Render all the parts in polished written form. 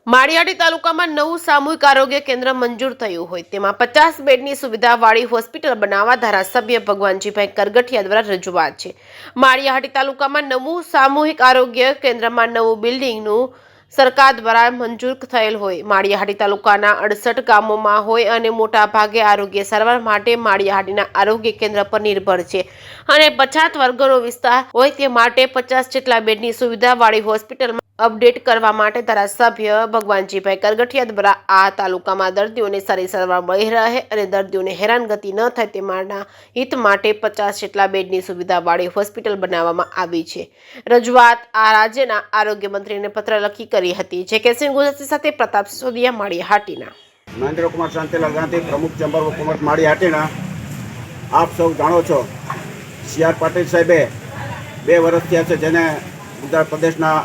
માળિયાહાટી તાલુકામાં નવું સામૂહિક આરોગ્ય કેન્દ્ર મંજૂર થયું હોય તેમાં 50 બેડની સુવિધાવાળી હોસ્પિટલ બનાવવા ધારાસભ્ય ભગવાનજીભાઈ કરગઠિયા દ્વારા રજૂઆત છે। માળિયાહાટી તાલુકામાં નવું સામૂહિક આરોગ્ય કેન્દ્રમાં નવું બિલ્ડિંગનું સરકાર દ્વારા મંજૂર થયેલ હોય। માળિયાહાટી તાલુકાના 68 ગામોમાં હોય અને મોટા ભાગે આરોગ્ય સારવાર માટે માળિયાહાટીના આરોગ્ય કેન્દ્ર પર નિર્ભર છે અને પછાત વર્ગનો વિસ્તાર હોય તે માટે 50 જેટલા બેડની સુવિધાવાળી હોસ્પિટલમાં અપડેટ કરવા માટે ધારાસભ્ય ભગવાનજીભાઈ કરગઠિયા દ્વારા આ તાલુકામાં દર્દીઓને સારી સારવાર મળી રહે અને દર્દીઓને હેરાનગતિ ન થાય તે માટેના હિત માટે 50 જેટલા બેડની સુવિધાવાળી હોસ્પિટલ બનાવવામાં આવી છે। રજૂઆત આ રાજ્યના આરોગ્ય મંત્રીને પત્ર લખી કરી હતી। જે કેસિંગ ગુજરાતી સાથે પ્રતાપ સોદિયા માળિયાહાટીના। મહેન્દ્ર કુમાર શાંતિલાલ ગાંધી પ્રમુખ ચેમ્બર ઓફ કોમર્સ માળિયાહાટીના। આપ સૌ જાણો છો CR પાટીલ સાહેબે 2 વર્ષ થયા છે જેને ગુજરાત પ્રદેશના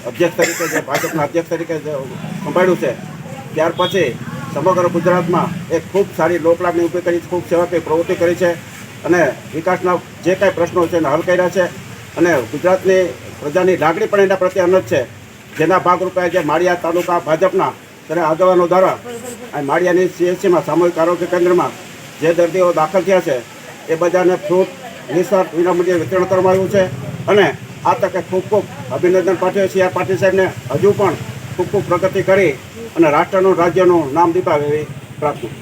અધ્યક્ષ તરીકે જે ભાજપના અધ્યક્ષ તરીકે સંભાળ્યું છે ત્યાર પછી સમગ્ર ગુજરાતમાં એક ખૂબ સારી લોકલાગણી ઊભી કરી, ખૂબ સેવાકીય પ્રવૃત્તિ કરી છે અને વિકાસના જે કાંઈ પ્રશ્નો છે એને હલ કર્યા છે અને ગુજરાતની પ્રજાની લાગણી પણ એના પ્રત્યે અનજ છે। જેના ભાગરૂપે જે માળિયા તાલુકા ભાજપના ત્યારે આગેવાનો દ્વારા માળિયાની CHCમાં સામૂહિક આરોગ્ય કેન્દ્રમાં જે દર્દીઓ દાખલ થયા છે એ બધાને ફ્રૂટ નિઃશુલ્ક વિનામૂલ્યે વિતરણ કરવામાં આવ્યું છે અને આ તકે ખૂબ ખૂબ અભિનંદન પાઠવે CR પાટીલ સાહેબને હજુ પણ ખૂબ ખૂબ પ્રગતિ કરી અને રાષ્ટ્રનું રાજ્યનું નામ દીપાવે એવી પ્રાર્થના।